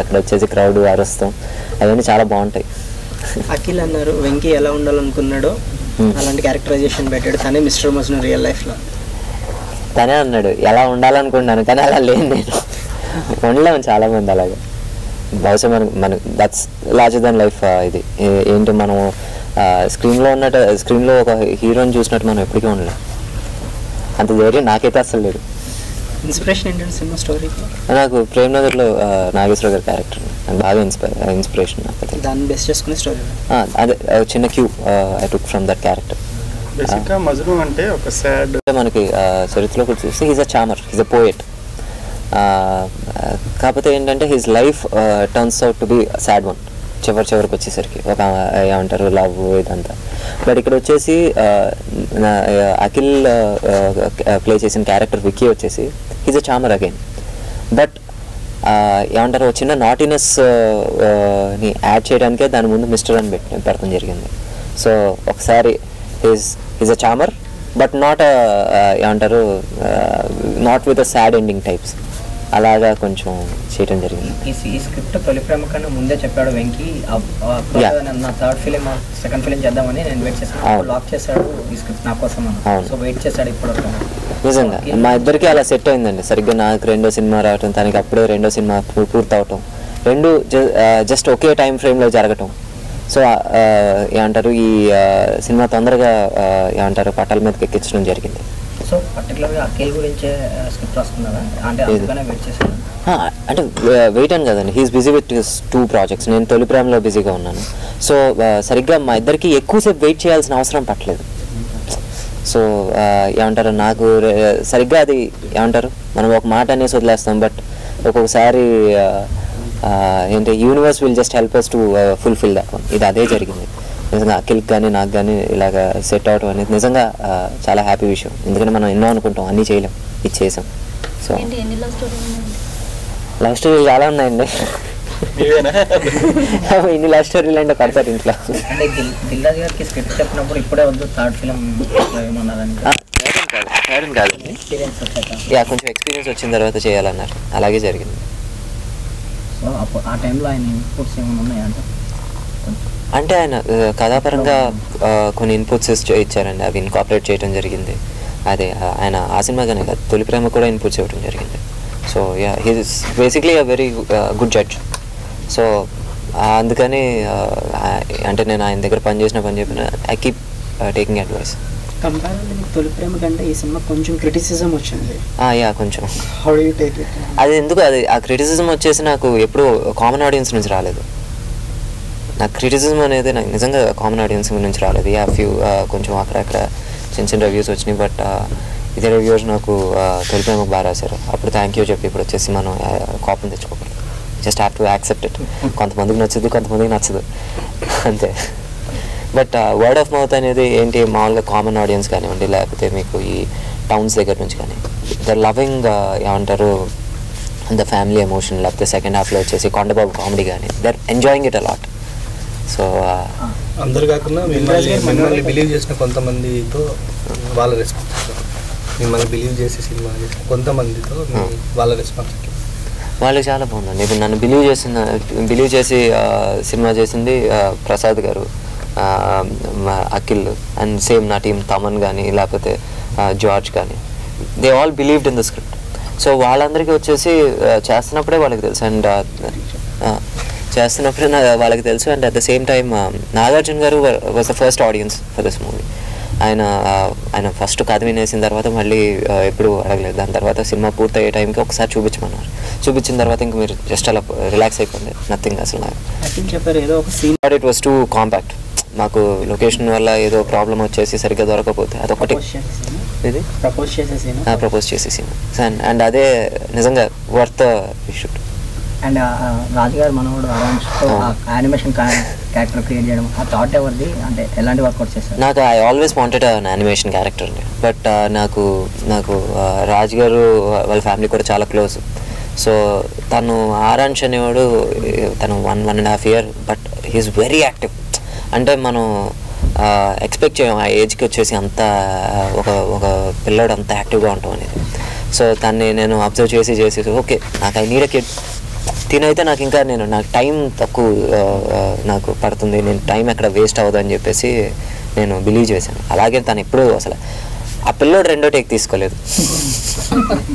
అక్కడ వచ్చేసి క్రౌడ్ అరుస్తాం, అవన్నీ చాలా బాగుంటాయి. అఖిల్ అన్నారు వెంకీ ఎలా ఉండాలనుకున్నాడో అలాంటి క్యారెక్టరైజేషన్ పెట్టాడు, తనే మిస్టర్ మజ్ను రియల్ లైఫ్లో. తనే అన్నాడు ఎలా ఉండాలనుకున్నాను, కానీ అలా లేను నేను. ఉండలేము చాలామంది అలాగే. బహుశా మన దట్స్ లార్జర్ దెన్ లైఫ్. ఇది ఏంటి, మనం స్క్రీన్లో ఒక హీరోని చూసినట్టు మనం ఎప్పటికీ ఉండలేం. అంత ధైర్యం నాకైతే అసలు లేదు. ఇన్స్పిరేషన్ ఏంటంటే సినిమా స్టోరీకి నాకు ప్రేమ్ నగర్లో నాగేశ్వర గారి క్యారెక్టర్ నాకు బాగా ఇన్స్పిరేషన్. దాన్ని బేస్ చేసుకునే స్టోరీ అదే చిన్న cue I took from that character. బేసిక్గా మజ్ను అంటే ఒక సాడ్, మనకి చరిత్రలో కూడా చూస్తే he's a charmer, he's a poet. కాకపోతే ఏంటంటే his life turns out to be sad one చివరికి వచ్చేసరికి. ఒక ఏమంటారు లవ్ ఇదంతా. బట్ ఇక్కడ వచ్చేసి అఖిల్ ప్లే చేసిన క్యారెక్టర్ విక్కీ వచ్చేసి he's a charmer again. But ఏమంటారు ఒక చిన్న నాటినెస్ ని యాడ్ చేయడానికే దాని ముందు మిస్టర్ అని పెడతాం జరిగింది. సో ఒకసారి హీజ్ అ చామర్ బట్ నాట్ ఏమంటారు not with a sad ending types, అలాగా కొంచెం చేయడం జరిగింది. ఈ స్క్రిప్ట్ తొలి ప్రేమ కన్నా ముందే చెప్పాడు వెంకీ, నా థర్డ్ ఫిలిం సెకండ్ ఫిలిం చేద్దామని నేను వెయిట్ చేశాను, లాక్ చేశాడు ఈ స్క్రిప్ట్ నా కోసం. సో వెయిట్ చేశాడు ఇప్పుడు. నిజంగా మా ఇద్దరికి అలా సెట్ అయిందండి. సరిగ్గా నాకు రెండో సినిమా రావటం, తనకి అప్పుడే రెండో సినిమా పూర్తవటం, రెండు జస్ట్ ఒకే టైం ఫ్రేమ్లో జరగటం. సో ఏమంటారు ఈ సినిమా తొందరగా ఏమంటారు పట్టాల మీదకి ఎక్కించడం జరిగింది. సో పర్టికులర్గా అఖిల్ గురించే స్క్రిప్ట్ రాసుకున్నారా అంటే అందుకనే వెయిట్ చేశాను? అంటే వెయిట్ అని కదండి, he's busy with his 2 projects. నేను తొలి ప్రేమలో బిజీగా ఉన్నాను. సో సరిగ్గా మా ఇద్దరికి ఎక్కువసేపు వెయిట్ చేయాల్సిన అవసరం పట్టలేదు. సో ఏమంటారు నాకు సరిగ్గా అది ఏమంటారు మనం ఒక మాట అనేసి వదిలేస్తాం, బట్ ఒక్కొక్కసారి ఏంటి universe will just help us to fulfil that one. ఇది అదే జరిగింది నిజంగా. అఖిల్కి కానీ నాకు కానీ ఇలాగ సెట్ అవడం అనేది నిజంగా చాలా హ్యాపీ విషయం. ఎందుకంటే మనం ఎన్నో అనుకుంటాం, అన్నీ చేయలేం, ఇది చేసాం. సో లవ్ స్టోరీలు చాలా ఉన్నాయండి. ఇన్ని లవ్ స్టోరీలు అంటే కడతారు ఇంట్లో. అంటే దిల్రాజు గారికి స్క్రిప్ట్ చెప్పినప్పుడు ఇప్పుడే వద్దు థర్డ్ ఫిలిం ఏమన్నారని కాదండి, కొంచెం ఎక్స్పీరియన్స్ వచ్చిన తర్వాత చేయాలన్నారు, అలాగే జరిగింది. సో ఆ టైంలో ఆయన ఇన్పుట్స్ ఏమైనా ఉన్నాయంటే అంటే ఆయన కథాపరంగా కొన్ని ఇన్పుట్స్ ఇచ్చారండి, అవి ఇన్కాపరేట్ చేయడం జరిగింది. అదే ఆయన ఆ సినిమాగానే కాదు తొలి ప్రేమ కూడా ఇన్పుట్స్ ఇవ్వడం జరిగింది. So he's basically a very good judge. So అందుకని అంటే నేను ఆయన దగ్గర పని చెప్పిన I keep taking advice. Comparatively తొలి ప్రేమ కంటే ఈ సినిమా కొంచెం క్రిటిసిజం వచ్చింది. కొంచెం. How do you take it? అది ఎందుకు ఆ క్రిటిసిజం వచ్చేసి నాకు ఎప్పుడు కామన్ ఆడియన్స్ నుంచి రాలేదు. నాకు క్రిటిసిజం అనేది నాకు నిజంగా కామన్ ఆడియన్స్ నుంచి రాలేదు. ఫ్యూ కొంచెం అక్కడక్కడ చిన్న రివ్యూస్ వచ్చినాయి. బట్ ఇదే రివ్యూస్ నాకు తొలి ప్రేమకు బాగా రాశారు. అప్పుడు థ్యాంక్ యూ చెప్పి ఇప్పుడు వచ్చేసి మనం కాపం తెచ్చుకోకూడదు, just have to accept it. కొంతమందికి నచ్చదు, కొంతమందికి నచ్చదు, అంతే. బట్ వర్డ్ ఆఫ్ మౌత్ అనేది ఏంటి, మామూలుగా కామన్ ఆడియన్స్ కానివ్వండి, లేకపోతే మీకు ఈ టౌన్స్ దగ్గర నుంచి కానీ ద లవింగ్ ఏమంటారు ద ఫ్యామిలీ ఎమోషన్, లేకపోతే సెకండ్ హాఫ్లో వచ్చేసి కొండబాబు కామెడీ కానీ they are enjoying it a lot. So అందరు కాకుండా మిమ్మల్ని బిలీవ్ చేసిన కొంతమందితో వాళ్ళ రెస్పాన్స్, మిమ్మల్ని బిలీవ్ చేసే సినిమా చేసిన కొంతమందితో వాళ్ళ రెస్పాన్స్ వాళ్ళకి చాలా బాగుందండి. ఇప్పుడు నన్ను బిలీవ్ చేసి సినిమా చేసింది ప్రసాద్ గారు, అఖిల్, అండ్ సేమ్ నా టీం తమన్ కానీ లేకపోతే జార్జ్ కానీ, they all believed in the script. So వాళ్ళందరికీ వచ్చేసి చేస్తున్నప్పుడే వాళ్ళకి తెలుసు, అండ్ వాళ్ళకి తెలుసు. And at the same time Nagarjuna గారు was the first audience for this movie. ఆయన ఫస్ట్ కథ వినేసిన తర్వాత మళ్ళీ ఎప్పుడు అడగలేదు. దాని తర్వాత సినిమా పూర్తయ్యే టైంకి ఒకసారి చూపించమన్నారు. చూపించిన తర్వాత ఇంకా మీరు జస్ట్ అలా రిలాక్స్ అయిపోయింది, నథింగ్ అసలు. నాకు ఇట్ వాస్ టూ కాంపాక్ట్. మాకు లొకేషన్ వల్ల ఏదో ప్రాబ్లం వచ్చేసి సరిగ్గా దొరకకపోతే అదొకటి ఇది ప్రపోజ్ చేసే సీన్. అండ్ అదే నిజంగా వర్త్ షూట్. అండ్ రాజుగారు మనోడు యానిమేషన్ క్యారెక్టర్ క్రియేట్ చేయడం ఆ థాట్ ఎవరిది, అంటే ఎలాంటి వర్కౌట్ చేస్తారు? నాకు I always wanted an animation character అండి. బట్ నాకు రాజు గారు వాళ్ళ ఫ్యామిలీ కూడా చాలా క్లోజ్. సో తను ఆరాంష్ అనేవాడు, తను 1.5 year, but he's very active. అంటే మనం ఎక్స్పెక్ట్ చేయం ఆ ఏజ్కి వచ్చేసి అంత ఒక పిల్లోడు అంత యాక్టివ్గా ఉంటాం అనేది. సో తన్ని నేను అబ్జర్వ్ చేసి ఓకే నాకు ఐ నీడ్ అ కిడ్, తినైతే నాకు ఇంకా నాకు టైం తక్కువ నాకు పడుతుంది, నేను టైం ఎక్కడ వేస్ట్ అవ్వదు అని చెప్పేసి నేను బిలీవ్ చేశాను. అలాగే తను ఎప్పుడూ అసలు ఆ పిల్లోడు రెండో టేక్ తీసుకోలేదు.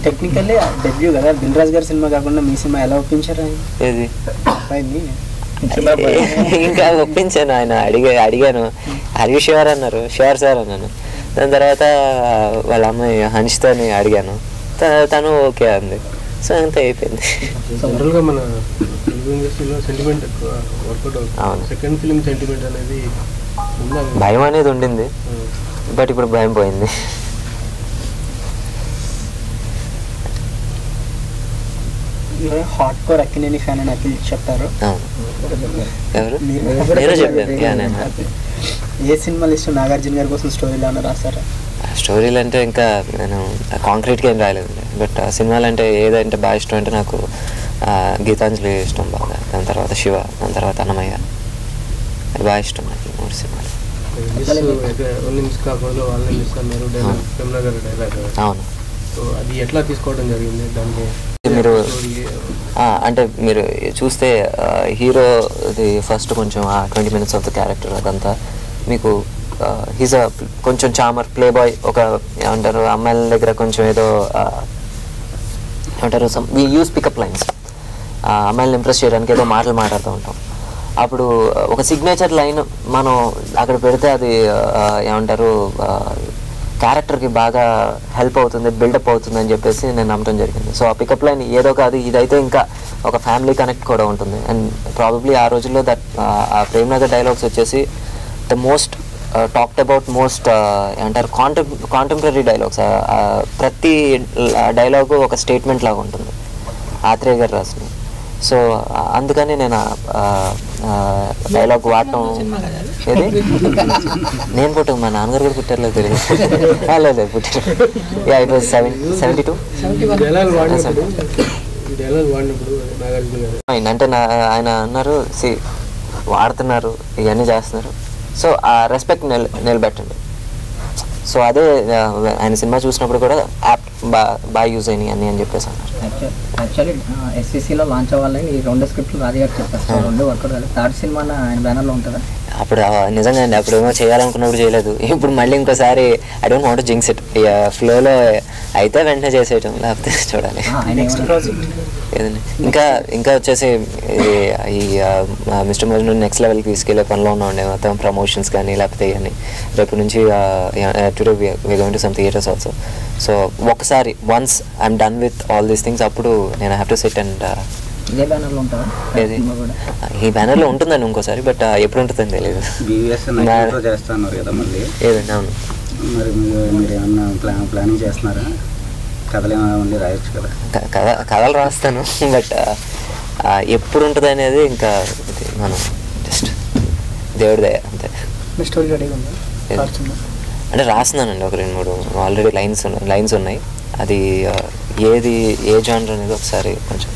టెక్నికల్లీ డెబ్యూ కదా, దిల్రాజ్ గారి సినిమా కాకుండా మీ సినిమా ఎలా ఒప్పించారు? ఏది అబ్బాయిని ఇంకా ఒప్పించాను. ఆయన అడిగాను హరి షూర్ అన్నారు, షూర్ సార్ అన్నాను. దాని తర్వాత వాళ్ళ అమ్మాయి హన్షితని అడిగాను, తను ఓకే అంది. సో అంతా అయిపోయింది. జనరల్గా మన తెలుగు ఇండస్ట్రీలో సెంటిమెంట్ ఎక్కువ వర్కౌట్ అవుతుంది. సెకండ్ ఫిలిం సెంటిమెంట్ అనేది భయం అనేది ఉండింది, బట్ ఇప్పుడు భయం పోయింది. హాట్ కోర్ అక్కినేని ఫ్యాన్ అని అఖిల్ చెప్పారు. ఎవరు? నేను చెప్పాను. ఏ సినిమాలు ఇష్టం? నాగార్జున గారి కోసం స్టోరీలు ఏమైనా రాసారా? స్టోరీలు అంటే ఇంకా నేను కాంక్రీట్గా ఏం రాయలేదండి, బట్ సినిమాలు అంటే ఏదంటే బాగా ఇష్టం అంటే నాకు గీతాంజలి ఇష్టం బాగా, దాని తర్వాత శివ, దాని తర్వాత అన్నమయ్య, అది బాగా ఇష్టం నాకు 3 సినిమాలు. అవును. అది ఎట్లా తీసుకోవడం జరిగింది దాన్ని? మీరు అంటే మీరు చూస్తే హీరోది ఫస్ట్ కొంచెం 20 minutes ఆఫ్ ద క్యారెక్టర్ అదంతా మీకు హీజ్ కొంచెం చామర్ ప్లే బాయ్, ఒక ఏమంటారు అమ్మాయిల దగ్గర కొంచెం ఏదో ఏమంటారు వీ యూస్ పికప్ లైన్స్, అమ్మాయిలను ఇంప్రెస్ చేయడానికి ఏదో మాటలు మాట్లాడుతూ ఉంటాం. అప్పుడు ఒక సిగ్నేచర్ లైన్ మనం అక్కడ పెడితే అది ఏమంటారు క్యారెక్టర్కి బాగా హెల్ప్ అవుతుంది, బిల్డప్ అవుతుంది అని చెప్పేసి నేను నమ్మటం జరిగింది. సో ఆ పికప్ లైన్ ఏదో కాదు, ఇదైతే ఇంకా ఒక ఫ్యామిలీ కనెక్ట్ కూడా ఉంటుంది. అండ్ ప్రాబబ్లీ ఆ రోజుల్లో ఆ ప్రేమ్ నగర్ డైలాగ్స్ వచ్చేసి the most talked about most ఏమంటారు కాంటెంపరీ డైలాగ్స్. ప్రతి డైలాగు ఒక స్టేట్మెంట్ లాగా ఉంటుంది ఆత్రేయ గారు రాసినవి. సో అందుకని నేను డైలాగ్ వాడటం ఏది నేను పుట్టాను, మా నాన్నగారు కూడా పుట్టారులో తెలియదు. లేదు పుట్టారు. Yeah it was 72. అంటే ఆయన అన్నారు వాడుతున్నారు ఇవన్నీ చేస్తున్నారు, సో ఆ రెస్పెక్ట్ నిలబెట్టండి. సో అదే ఆయన సినిమా చూసినప్పుడు కూడా యాప్ బాగా యూజ్ అయినాయి అని చెప్పేసి అన్నారు. యాక్చువల్లీ ఎస్సీసీలో లాంచ్ అవ్వాలని ఈ 2 స్క్రిప్ట్లు రాజు గారు చెప్పారు. సో 2 వర్కౌట్ కాలేదు. థర్డ్ సినిమా ఆయన బ్యానర్లో ఉంటుందా? అప్పుడు నిజంగా అండి, అప్పుడు ఏమో చేయాలనుకున్నప్పుడు చేయలేదు. ఇప్పుడు మళ్ళీ ఇంకోసారి I don't want to jinx it. ఫ్లోలో అయితే వెంటనే చేసేయటం, లేకపోతే చూడాలి. ఏదండి ఇంకా వచ్చేసి ఈ మిస్టర్ మజ్ను నెక్స్ట్ లెవెల్కి తీసుకెళ్లే పనిలో ఉండే మొత్తం ప్రమోషన్స్ కానీ లేకపోతే ఇవన్నీ. రేపు నుంచి today we going to some theatres also. So ఒకసారి once I'm done with all these things అప్పుడు నేను హ్యావ్ టు సిట్ అండ్ ఇదే బ్యానర్లో ఉంటుందా? ఏది ఈ బ్యానర్లో ఉంటుందండి ఇంకోసారి, బట్ ఎప్పుడు ఉంటుందని తెలియదు. ఏదండి అవును. మరి మీరు ఏమన్నా ప్లానింగ్ చేస్తున్నారా? కథలు ఏమైనా ఉండి రాయొచ్చు కదా. కథలు రాస్తాను, బట్ ఎప్పుడు ఉంటుంది అనేది ఇంకా మనం జస్ట్ దేవుడి దయ అంతే. స్టోరీ రెడీగా ఉందా? అంటే రాస్తున్నానండి ఒక 2-3 ఆల్రెడీ లైన్స్ ఉన్నాయి. అది ఏది ఏ జానర్ అనేది ఒకసారి కొంచెం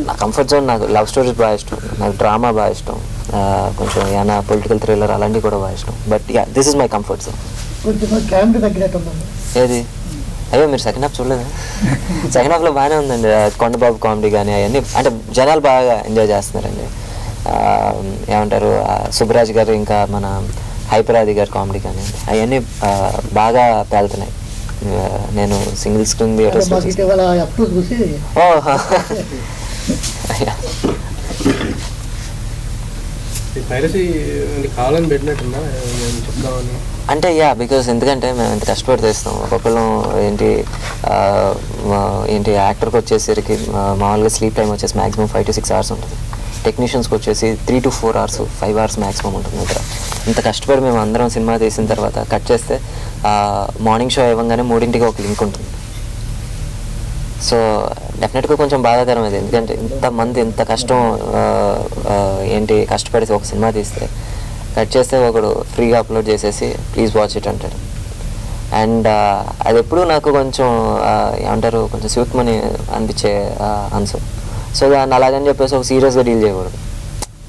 నా కంఫర్ట్ జోన్. నాకు లవ్ స్టోరీస్ బాగా ఇష్టం, నాకు డ్రామా బాగా ఇష్టం, కొంచెం ఏమైనా పొలిటికల్ థ్రిల్లర్ అలాంటివి కూడా బాగా ఇష్టం. But this is my comfort zone. ఏది అయ్యో మీరు సెకండ్ హాఫ్ చూడలేదు? సెకండ్ హాఫ్లో బాగానే ఉందండి. కొండబాబు కామెడీ కానీ అవన్నీ అంటే జనాలు బాగా ఎంజాయ్ చేస్తున్నారండి. ఏమంటారు సుబ్బరాజ్ గారు ఇంకా మన హైపరాది గారు కామెడీ కానీ అవన్నీ బాగా పేలుతున్నాయి. నేను సింగిల్ స్క్రీన్ థియేటర్స్ అంటే బికాస్ ఎందుకంటే మేము ఎంత కష్టపడి తెస్తాం. ఒక్కొక్కరు ఏంటి యాక్టర్కి వచ్చేసరికి మామూలుగా స్లీప్ టైం వచ్చేసి మ్యాక్సిమం 5 to 6 hours ఉంటుంది. టెక్నీషియన్స్కి వచ్చేసి 3 to 4 hours 5 hours మ్యాక్సిమం ఉంటుంది నిద్ర. ఇంత కష్టపడి మేము అందరం సినిమా తీసిన తర్వాత కట్ చేస్తే మార్నింగ్ షో ఇవ్వగానే 3ంటికి ఒక లింక్ ఉంటుంది. సో డెఫినెట్గా కొంచెం బాధాకరం అది, ఎందుకంటే ఇంతమంది ఇంత కష్టం కష్టపడి ఒక సినిమా తీస్తే కట్ చేస్తే ఒకడు ఫ్రీగా అప్లోడ్ చేసేసి ప్లీజ్ వాచ్ ఇట్ అంటాడు. అండ్ అది ఎప్పుడు నాకు కొంచెం ఏమంటారు కొంచెం సూక్ష్మని అనిపించే ఆన్సర్. సో దాన్ని అలాగని చెప్పేసి ఒక సీరియస్గా డీల్ చేయకూడదు,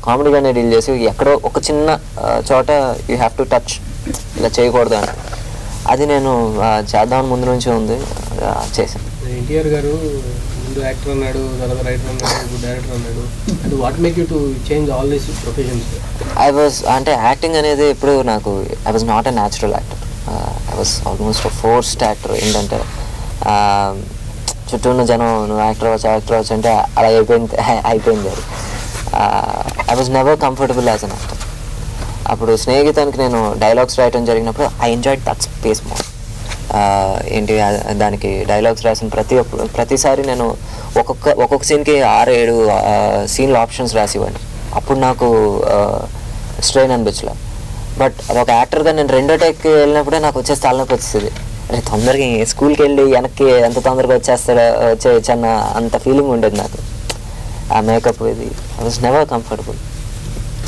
కామెడీగానే డీల్ చేసి ఎక్కడో ఒక చిన్న చోట యూ హ్యావ్ టు టచ్ ఇలా చేయకూడదు అని అది నేను చేద్దామని ముందు నుంచి ఉంది, చేశాను. ఎన్టీఆర్ గారు ఇప్పుడు యాక్టర్ అన్నాడు, తర్వాత రైటర్ అన్నాడు, ఇప్పుడు డైరెక్టర్ అన్నాడు. And what make you to change all these professions? అంటే యాక్టింగ్ అనేది ఇప్పుడు నాకు I was not a natural actor. I was almost forced actor. ఏంటంటే చుట్టూ ఉన్న జనం నువ్వు యాక్టర్ అవచ్చు అంటే అలా అయిపోయింది అది. I was never comfortable as an actor. అప్పుడు స్నేహితానికి నేను డైలాగ్స్ రాయటం జరిగినప్పుడు I enjoyed that space more. ఏంటి దానికి డైలాగ్స్ రాసిన ప్రతిసారి నేను ఒక్కొక్క సీన్కి 6-7 సీన్ల ఆప్షన్స్ రాసివ్వండి. అప్పుడు నాకు స్ట్రెయిన్ అనిపించలే. బట్ ఒక యాక్టర్గా నేను రెండో టేక్కి వెళ్ళినప్పుడే నాకు వచ్చేసి తలనొప్పి వచ్చేది. అరే తొందరగా స్కూల్కి వెళ్ళి వెనక్కి ఎంత తొందరగా వచ్చేయచ్చు అన్న అంత ఫీలింగ్ ఉండేది నాకు. ఆ మేకప్ ఇది I was never comfortable.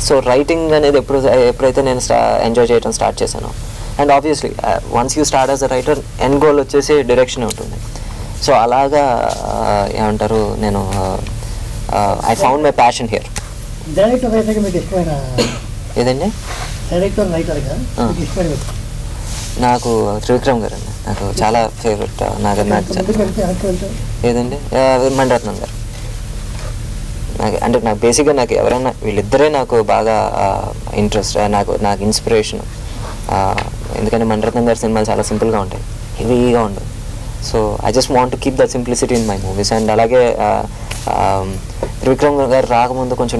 So writing అనేది ఎప్పుడైతే నేను ఎంజాయ్ చేయడం స్టార్ట్ చేశాను. And obviously once you start as a writer end goal వచ్చేసి డైరెక్షన్ ఉంటుంది. సో అలాగా ఏమంటారు నేను I found my passion here. ఏదండి నాకు త్రివిక్రమ్ గారు అండి, నాకు చాలా ఫేవరెట్. నాకు ఏదండి మణిరత్నం గారు. అంటే నాకు బేసిక్గా నాకు ఎవరైనా వీళ్ళిద్దరే నాకు బాగా ఇంట్రెస్ట్, నాకు ఇన్స్పిరేషన్. ఎందుకంటే మణిరత్నం గారి సినిమాలు చాలా సింపుల్గా ఉంటాయి, హెవీగా ఉండవు. So I just want to keep that simplicity in my movies. And అలాగే త్రివిక్రమ్ గారు రాకముందు కొంచెం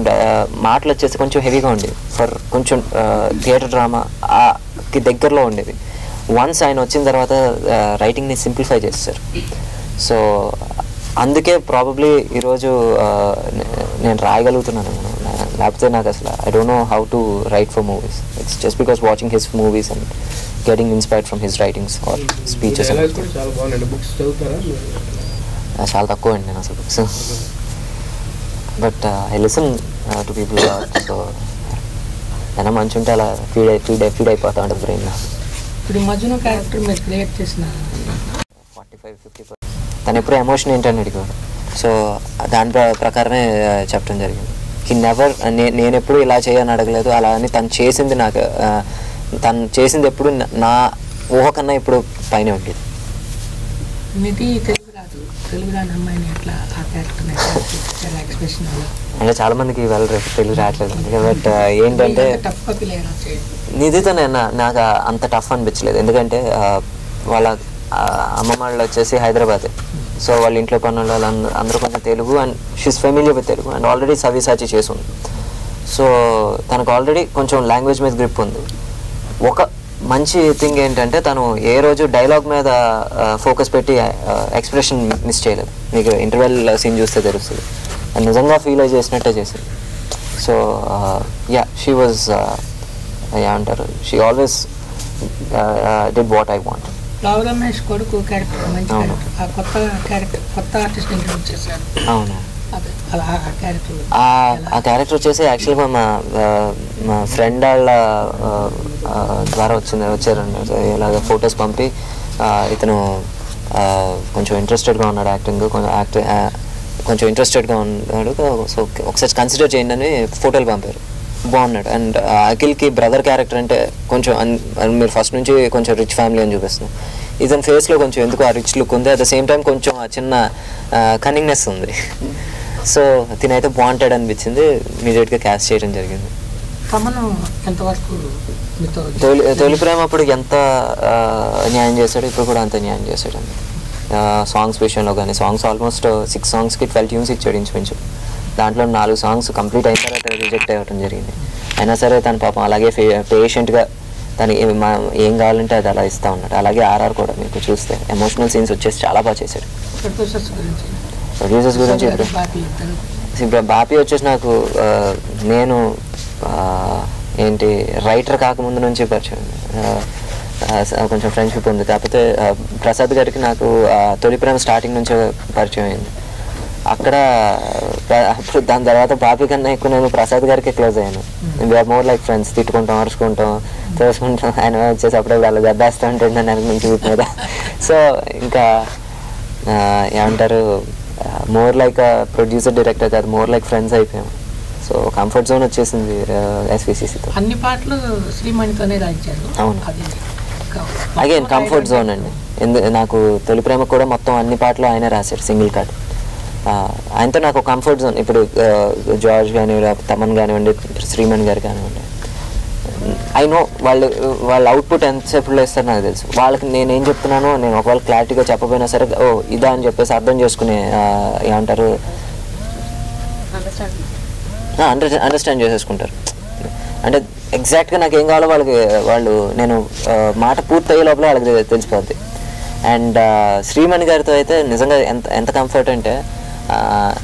మాటలు వచ్చేసి కొంచెం హెవీగా ఉండేవి, కొంచెం థియేటర్ డ్రామాకి దగ్గరలో ఉండేవి. వన్స్ ఆయన వచ్చిన తర్వాత రైటింగ్ని సింప్లిఫై చేస్తారు. సో అందుకే ప్రాబబ్లీ ఈరోజు నేను రాయగలుగుతున్నాను. లేకపోతే నాకు అసలు I don't know how to write for movies. It's just because watching his movies and getting inspired from his writings or speeches. చాలా తక్కువ అండి నేను అసలు books. But I listen to people. So ఏమైనా మంచి ఉంటే అలా ఫీడ్ అయిపోతా ఉంటుంది బ్రెయిన్లో. ఇప్పుడు మజ్ను క్యారెక్టర్ మీరు క్రియేట్ చేసిన 45-50% తను ఎప్పుడు ఎమోషన్ ఏంటని అడిగాడు. సో దాని ప్రకారమే చెప్పడం జరిగింది. హీ నెవర్ నేను ఎప్పుడు ఇలా చేయని అడగలేదు. అలా అని తను చేసింది ఎప్పుడు నా ఊహ కన్నా ఇప్పుడు పైన ఉండేది. తెలుగు రాని అమ్మాయిని ఎట్లా ఆ క్యారెక్టర్ ఎక్స్ప్రెషన్ అంటే చాలా మందికి రేపు తెలుగు రావట్లేదు. బట్ ఏంటంటే నిధితో నాకు అంత టఫ్ అనిపించలేదు. ఎందుకంటే వాళ్ళ అమ్మమ్మ వాళ్ళు వచ్చేసి హైదరాబాద్. సో వాళ్ళ ఇంట్లో పనులు అందరూ కొంచెం Telugu and she's familiar with Telugu and already Savyasachi చేసి ఉంది. సో తనకు ఆల్రెడీ కొంచెం లాంగ్వేజ్ మీద గ్రిప్ ఉంది. ఒక మంచి థింగ్ ఏంటంటే తను ఏ రోజు డైలాగ్ మీద ఫోకస్ పెట్టి ఎక్స్ప్రెషన్ మిస్ చేయలేదు. మీకు ఇంటర్వెల్ సీన్ చూస్తే తెలుస్తుంది. అండ్ నిజంగా ఫీల్ చేసినట్టే చేసింది. సో యా షీ వాజ్ ఏమంటారు she always did what I want. Rao Ramesh కొడుకు క్యారెక్టర్ మంచి క్యారెక్టర్, కొత్త ఆర్టిస్ట్ ఇంట్రడ్యూస్ చేశారు. అవును. ఆ క్యారెక్టర్ వచ్చేసి యాక్చువల్గా మా ఫ్రెండ్ వాళ్ళ ద్వారా వచ్చారండి. ఇలాగ ఫొటోస్ పంపి ఇతను కొంచెం ఇంట్రెస్టెడ్గా ఉన్నాడు, యాక్టింగ్ కొంచెం ఇంట్రెస్టెడ్గా ఉన్నాడు. సో ఒకసారి కన్సిడర్ చేయండి అని ఫోటోలు పంపారు. బాగున్నాడు. అండ్ అఖిల్కి బ్రదర్ క్యారెక్టర్ అంటే కొంచెం మీరు ఫస్ట్ నుంచి కొంచెం రిచ్ ఫ్యామిలీ అని చూపిస్తున్నాం. ఇతని ఫేస్లో కొంచెం ఎందుకు ఆ రిచ్ లుక్ ఉంది, అట్ ద సేమ్ టైం కొంచెం ఆ చిన్న కన్నింగ్నెస్ ఉంది. సో తినైతే బాగుంటాడు అనిపించింది, ఇమీడియట్గా క్యాస్ట్ చేయడం జరిగింది. తొలి ప్రేమ అప్పుడు ఎంత న్యాయం చేశాడు, ఇప్పుడు కూడా అంత న్యాయం చేశాడండి. సాంగ్స్ విషయంలో కానీ సాంగ్స్ ఆల్మోస్ట్ 6 సాంగ్స్కి 12 ట్యూన్స్ ఇచ్చాడు ఇంచుమించు. దాంట్లో 4 సాంగ్స్ కంప్లీట్ అయిన తర్వాత రిజెక్ట్ అవ్వడం జరిగింది. అయినా సరే తన పాపం అలాగే పేషెంట్గా తనకి ఏం కావాలంటే అది అలా ఇస్తూ ఉన్నాడు. అలాగే ఆర్ఆర్ కూడా మీకు చూస్తే ఎమోషనల్ సీన్స్ వచ్చేసి చాలా బాగా చేశాడు. ప్రొడ్యూసర్స్ గురించి ఇప్పుడు బాపీ వచ్చేసి నాకు నేను ఏంటి రైటర్ కాకముందు నుంచి పరిచయం, కొంచెం ఫ్రెండ్షిప్ ఉంది. కాకపోతే ప్రసాద్ గారికి నాకు తొలి ప్రేమ స్టార్టింగ్ నుంచి పరిచయం అయింది. అక్కడ అప్పుడు దాని తర్వాత బాపీ కన్నా ఎక్కువ నేను ప్రసాద్ గారికి క్లోజ్ అయ్యాను. We're more like friends. తిట్టుకుంటాం, అరుచుకుంటాం, తోసుకుంటాం. ఆయన వచ్చేసి అప్పుడప్పుడు అలా గద్దేస్తూ ఉంటాడు నన్ను వెనక నుంచి వీటి మీద. సో ఇంకా ఏమంటారు మోర్ లైక్ ప్రొడ్యూసర్ డైరెక్టర్ కాదు, మోర్ లైక్ ఫ్రెండ్స్ అయిపోయాము. సో కంఫర్ట్ జోన్ వచ్చేసింది ఎస్విసిసితో. అన్ని పాటలు శ్రీమణితోనే రాయించారు. అవును, అగైన్ కంఫర్ట్ జోన్ అండి. నాకు తొలి ప్రేమ కూడా మొత్తం అన్ని పాటలు ఆయన రాశారు సింగిల్ కార్డ్. ఆయనతో నాకు కంఫర్ట్ జోన్. ఇప్పుడు జార్జ్ కానివ్వండి, తమన్ కానివ్వండి, శ్రీమణ్ గారు కానివ్వండి, ఐ నో వాళ్ళ అవుట్పుట్ ఎంతసేపులో ఇస్తారో నాకు తెలుసు. వాళ్ళకి నేను ఏం చెప్తున్నానో నేను ఒకవేళ క్లారిటీగా చెప్పకపోయినా సరే ఇదా అని చెప్పేసి అర్థం చేసుకునే ఏమంటారు అండర్స్టాండ్ చేసేసుకుంటారు. అంటే ఎగ్జాక్ట్గా నాకు ఏం కావాలో వాళ్ళు నేను మాట పూర్తి అయ్యే లోపల వాళ్ళకి తెలిసిపోద్ది. అండ్ శ్రీమణి గారితో అయితే నిజంగా ఎంత కంఫర్ట్ అంటే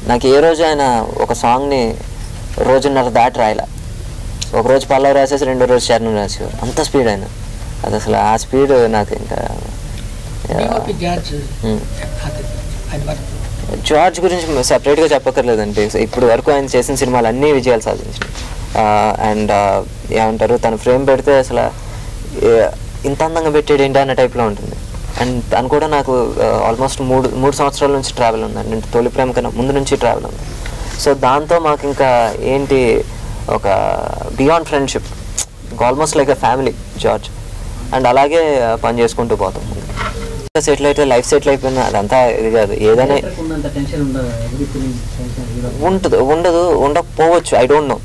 నాకు ఏ రోజు ఆయన ఒక సాంగ్ని రోజున్నర దాటి రాయలే. ఒకరోజు పల్లవి రాసేసి రెండో రోజు చరణం రాసేవారు. అంత స్పీడ్ ఆయన. అది అసలు ఆ స్పీడ్ నాకు ఇంకా జార్జ్ గురించి సపరేట్గా చెప్పక్కర్లేదండి. ఇప్పుడు వరకు ఆయన చేసిన సినిమాలు అన్నీ విజయాలు సాధించాయి. అండ్ ఏమంటారు తన ఫ్రేమ్ పెడితే అసలు ఇంత అందంగా పెట్టాడు ఏంటి అన్న టైప్లో ఉంటుంది. అండ్ తను కూడా నాకు ఆల్మోస్ట్ మూడు సంవత్సరాల నుంచి ట్రావెల్ ఉందండి. అంటే తొలి ప్రేమ కన్నా ముందు నుంచి ట్రావెల్ ఉంది. సో దాంతో మాకు ఇంకా ఏంటి ఒక beyond friendship, almost like a family George. And అలాగే పని చేసుకుంటూ పోతాం. సెటిల్ అయితే లైఫ్ సెటిల్ అయిపోయినా అదంతా ఇది కాదు. ఏదైనా ఉండకపోవచ్చు, ఐ డోంట్ నో.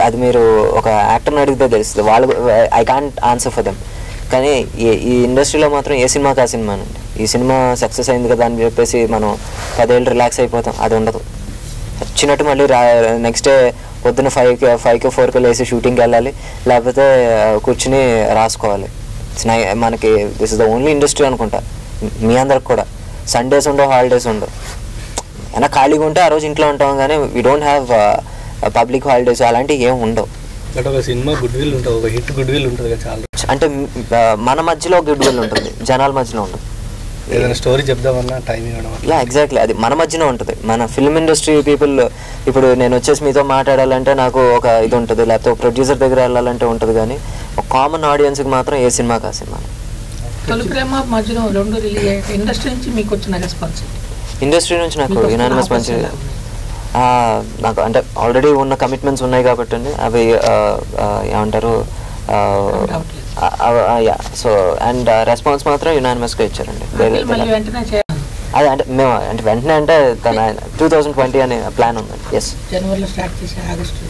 అది మీరు ఒక యాక్టర్ని అడిగితే తెలుస్తుంది. వాళ్ళు I can't answer for them. కానీ ఈ ఇండస్ట్రీలో మాత్రం ఏ సినిమాకి ఆ సినిమానండి. ఈ సినిమా సక్సెస్ అయింది కదా అని చెప్పేసి మనం 10 ఏళ్ళు రిలాక్స్ అయిపోతాం. అది ఉండదు. వచ్చినట్టు మళ్ళీ నెక్స్ట్ డే పొద్దున్న 5కి 4కి లేసి షూటింగ్కి వెళ్ళాలి, లేకపోతే కూర్చుని రాసుకోవాలి. మనకి this is the only industry అనుకుంటా మీ అందరికి కూడా. సండేస్ ఉండవు, హాలిడేస్ ఉండవు. అయినా ఖాళీగా ఉంటే ఆ రోజు ఇంట్లో ఉంటాం, కానీ we don't have public holidays అలాంటివి ఏమి ఉండవు. ఒక సినిమా గుడ్ విల్ ఉంటుంది, ఒక హిట్ గుడ్ విల్ ఉంటుంది చాలా. అంటే మన మధ్యలో గుడ్ విల్ ఉంటుంది, జనాల మధ్యలో ఉంటుంది. ఏదైనా స్టోరీ చెప్దామన్నా టైం ఇవ్వడం. ఎగ్జాక్ట్లీ అది మన మధ్యలో ఉంటుంది. మన ఫిల్మ్ ఇండస్ట్రీ పీపుల్ ఇప్పుడు నేను వచ్చేసి మీతో మాట్లాడాలంటే నాకు ఒక ఇది ఉంటుంది, లేకపోతే ఒక ప్రొడ్యూసర్ దగ్గర వెళ్ళాలంటే ఉంటుంది. కానీ ఒక కామన్ ఆడియన్స్కి మాత్రం ఏ సినిమాకి ఆ సినిమా. ఇండస్ట్రీ నుంచి మీకు వచ్చిన రెస్పాన్స్? ఇండస్ట్రీ నుంచి నాకు యునానిమస్ మంచి నాకు అంటే ఆల్రెడీ ఉన్న కమిట్మెంట్స్ ఉన్నాయి కాబట్టి అండి అవి ఏమంటారు సో అండ్ రెస్పాన్స్ మాత్రం యునానిమస్గా ఇచ్చారండి. అదే అంటే మేము అంటే వెంటనే అంటే తన 2020 అనే ప్లాన్ ఉందండి. ఎస్, జనవరిలో స్టార్ట్ చేసి ఆగస్టు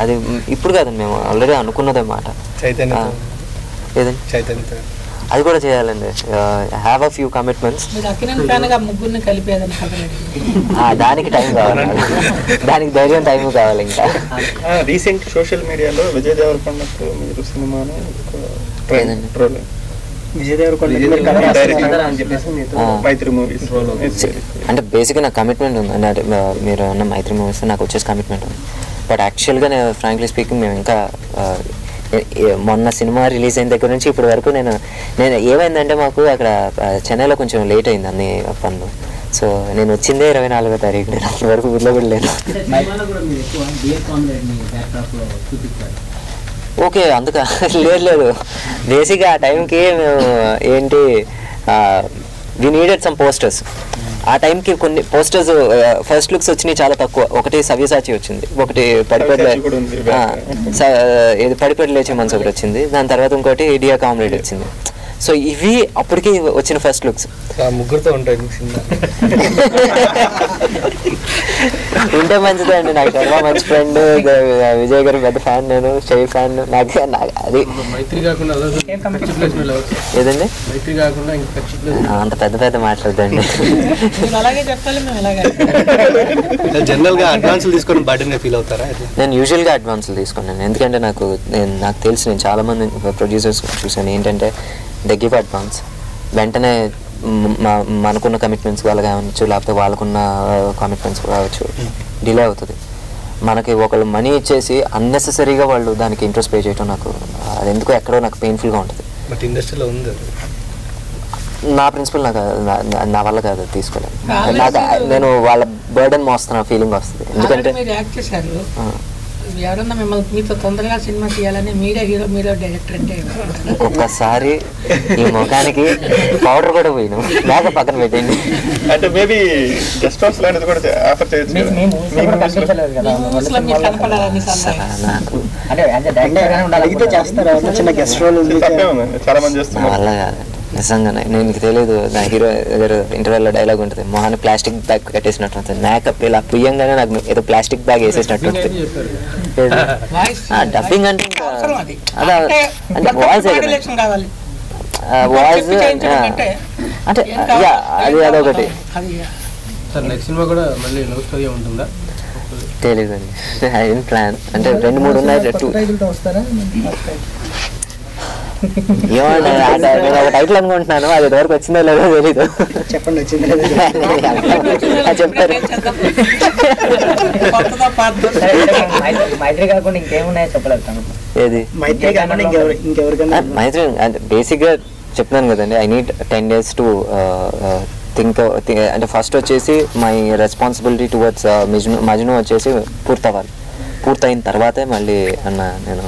అది ఇప్పుడు కాదండి, మేము ఆల్రెడీ అనుకున్నదే మాట. ఏదండి అది కూడా చేయాలండి. Have a few commitments. దానికి టైం కావాలి, దానికి ధైర్యం టైం కావాలి. ఇంకా రీసెంట్ సోషల్ మీడియాలో విజయ్ దేవరకొండకు మీరు సినిమాను అంటే బేసిక్గా నాకు కమిట్మెంట్ ఉంది. అంటే మీరు అన్న మైత్రి మూవీస్ నాకు వచ్చేసి కమిట్మెంట్ ఉంది. బట్ యాక్చువల్గా నేను ఫ్రాంక్లీ స్పీకింగ్ మేము ఇంకా మొన్న సినిమా రిలీజ్ అయిన దగ్గర నుంచి ఇప్పటి వరకు నేను ఏమైందంటే మాకు అక్కడ చెన్నైలో కొంచెం లేట్ అయింది అన్ని పనులు. సో నేను వచ్చిందే 24వ తారీఖు, నేను అప్పటి వరకు ఊర్లో కూడా లేను. ఓకే, అందుక లేదు బేసిక్గా ఆ టైంకి మేము ఏంటి వి నీడెడ్ సమ్ పోస్టర్స్. ఆ టైంకి కొన్ని పోస్టర్స్ ఫస్ట్ లుక్స్ వచ్చినాయి చాలా తక్కువ. ఒకటి సవ్యసాచి వచ్చింది, ఒకటి పడిపడి లేచే మనసు ఒకటి వచ్చింది, దాని తర్వాత ఇంకోటి డియా కామ్రేడ్ వచ్చింది. సో ఇవి అప్పటికి వచ్చిన ఫస్ట్ లుక్స్. ముగ్గురుతో ఉంటాయి ఉంటే మంచిదే అండి. నాకు చాలా మంచి ఫ్రెండ్ విజయ్ గారు పెద్ద ఫ్యాన్, నేను షై ఫ్యాన్. నాకు అది ఏదండి అంత పెద్ద మాట్లాడదండి. జనరల్ గా అడ్వాన్సులు తీసుకొని బర్త్డే ఫీల్ అవుతారా? నేను యూజువల్గా అడ్వాన్సులు తీసుకున్నాను, ఎందుకంటే నాకు తెలుసు, నేను చాలా మంది ప్రొడ్యూసర్స్ చూసాను ఏంటంటే దే గివ్ అడ్వాన్స్, వెంటనే మనకున్న కమిట్మెంట్స్ వల్ల కావచ్చు, లేకపోతే వాళ్ళకున్న కమిట్మెంట్స్ కావచ్చు, డిలే అవుతుంది. మనకి ఒకళ్ళు మనీ ఇచ్చేసి అన్నెసెసరీగా వాళ్ళు దానికి ఇంట్రెస్ట్ పే చేయడం నాకు అది ఎందుకో ఎక్కడో నాకు పెయిన్ఫుల్గా ఉంటుంది. బట్ ఇండస్ట్రీలో ఉంది నా ప్రిన్సిపల్ నాకు నా వల్ల కాదు, తీసుకోలేదు. నాకు నేను వాళ్ళ బర్డెన్ మోస్తున్న ఫీలింగ్ వస్తుంది. ఎందుకంటే ఎవరన్నా మిమ్మల్ని మీతో తొందరగా సినిమా తీయాలని మీరే హీరో మీరే డైరెక్టర్ అంటే ఒక్కసారి ఈ ముఖానికి పౌడర్ కూడా పోయినాం, బాగా పక్కన పెట్టండి. అంటే మేబీ గెస్ట్ హౌస్ లాంటిది కూడా ఆఫర్ చేయొచ్చు. చాలా మంది చేస్తున్నారు. వల్ల కాదండి, నిజంగానే నేను తెలియదు. నా హీరో దగ్గర ఇంటర్వెల్లో డైలాగ్ ఉంటుంది, మొహాన్ని ప్లాస్టిక్ బ్యాగ్ కట్టేసినట్టు ఉంటుంది. మేకప్ ఇలా పుయ్యంగానే నాకు ఏదో ప్లాస్టిక్ బ్యాగ్ వేసేసినట్టు ఉంటుంది. డబ్బింగ్ అంటే అదా అంటే వాయిస్ వాయిస్ అంటే అది అదొకటి. తెలీదండి, ఐ డోంట్ ప్లాన్. అంటే 2-3 ఉన్నాయి. ఏమన్నా నేను ఒక టైటిల్ అనుకుంటున్నాను, అది వరకు వచ్చిందో లేదో తెలీదు. చెప్పండి, వచ్చింది చెప్తారు. మైత్రి కాకుండా ఇంకేమున్నాయో చెప్పలేదు. ఏది మైత్రి అంటే బేసిక్గా చెప్తున్నాను కదండి, I need 10 days to think. అంటే ఫస్ట్ వచ్చేసి మై రెస్పాన్సిబిలిటీ టువర్డ్స్ మజ్ను వచ్చేసి పూర్తవ్వాలి. పూర్తయిన తర్వాతే మళ్ళీ అన్న నేను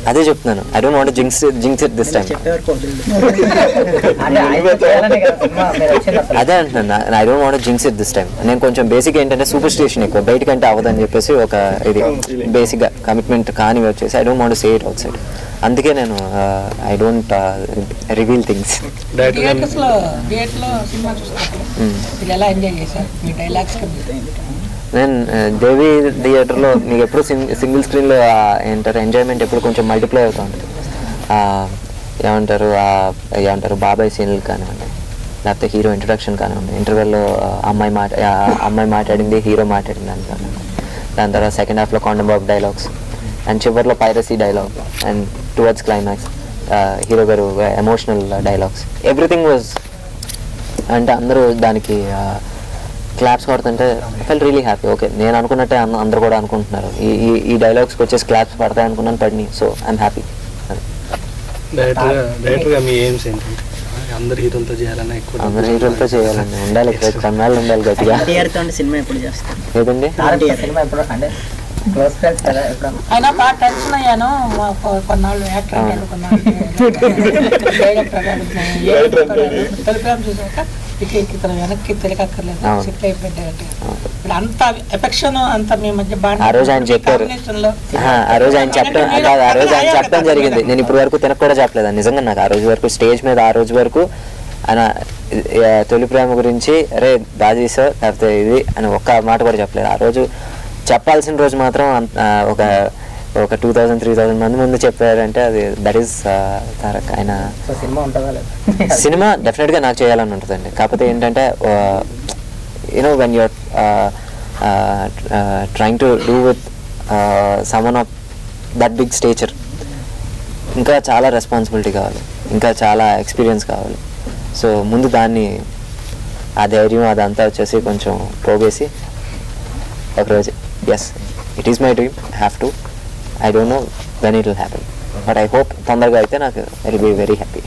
అదే చెప్తున్నాను. I don't want jinx it this time. అదే అంటున్నాను, I don't want jinx it this time. నేను కొంచెం బేసిక్ ఏంటంటే సూపర్ స్టేషన్ ఎక్కువ, బయటకంటే అవ్వదని చెప్పేసి ఒక ఇది బేసిక్గా కమిట్మెంట్ కానీ వచ్చేసి I don't want say it out side. అందుకే నేను ఐ డోంట్ రివీల్ థింగ్స్. నేను దేవి థియేటర్లో మీకు ఎప్పుడు సింగిల్ స్క్రీన్లో ఏంటారు ఎంజాయ్మెంట్ ఎప్పుడు కొంచెం మల్టిప్లై అవుతూ ఉంటుంది. ఏమంటారు బాబాయ్ సీన్లు కానివ్వండి, లేకపోతే హీరో ఇంట్రొడక్షన్ కానివ్వండి, ఇంటర్వెల్లో అమ్మాయి మాట్లాడింది, హీరో మాట్లాడింది అని కానివ్వండి, దాని తర్వాత సెకండ్ హాఫ్లో కాండమ్ బాబు డైలాగ్స్, అండ్ చివరిలో piracy dialogue, and towards climax hero గారు ఎమోషనల్ డైలాగ్స్, ఎవ్రీథింగ్ వాజ్ అంటే అందరూ దానికి క్లాప్స్ కొడుతుంటే I felt really happy. Okay, నేను అనుకున్నట్టే అందరూ కూడా అనుకుంటున్నారు. ఈ డైలాగ్స్కి వచ్చేసి క్లాప్స్ పడతాయి అనుకున్నాను, పడినాయి. So I'm happy. డైరెక్టర్గా మీ ఎయిమ్స్ ఏంటి? అందరు హీరోలతో చేయాలని అందరు హీరోలతో చేయాలని ఉండాలి, కన్నాళ్ళు ఉండాలి గట్టిగా. సినిమా ఎప్పుడు చేస్తాను ఏదండి సినిమా ఎప్పుడు అంటే క్లోజ్ ఫ్రెండ్స్ కదా. అయినా బాగా టెన్షన్ అయ్యాను. కొన్నాళ్ళు యాక్టర్ అయ్యాను, కొన్నాళ్ళు చూసాక ఇట్లా వెనక్కి తెలియక్కర్లేదు, సెటిల్ అయిపోయింది. ఇప్పుడు అంత ఎఫెక్షన్ అంత మీ మధ్య ఆ రోజు ఆయన చెప్పారు, ఆ రోజు ఆయన చెప్పడం జరిగింది. నేను ఇప్పుడు వరకు తినకు కూడా చెప్పలేదు నిజంగా. నాకు ఆ రోజు వరకు స్టేజ్ మీద ఆ రోజు వరకు ఆయన తొలి ప్రేమ గురించి అరే బాగా చేసావు లేకపోతే ఇది అని ఒక్క మాట కూడా చెప్పలేదు. ఆ రోజు చెప్పాల్సిన రోజు మాత్రం ఒక 2000-3000 మంది ముందు చెప్పారంటే అది దట్ ఈస్ తారక్. ఆయన సినిమా డెఫినెట్గా నాకు చేయాలని ఉంటుందండి. కాకపోతే ఏంటంటే you know when you are trying to do with someone of that big stature ఇంకా చాలా రెస్పాన్సిబిలిటీ కావాలి, ఇంకా చాలా ఎక్స్పీరియన్స్ కావాలి. సో ముందు దాన్ని ఆ ధైర్యం అదంతా వచ్చేసి కొంచెం పోగేసి ఒకరోజు yes it is my dream, I have to. I don't know when it will happen, but I hope తొందరగా అయితే నాకు I will be very happy.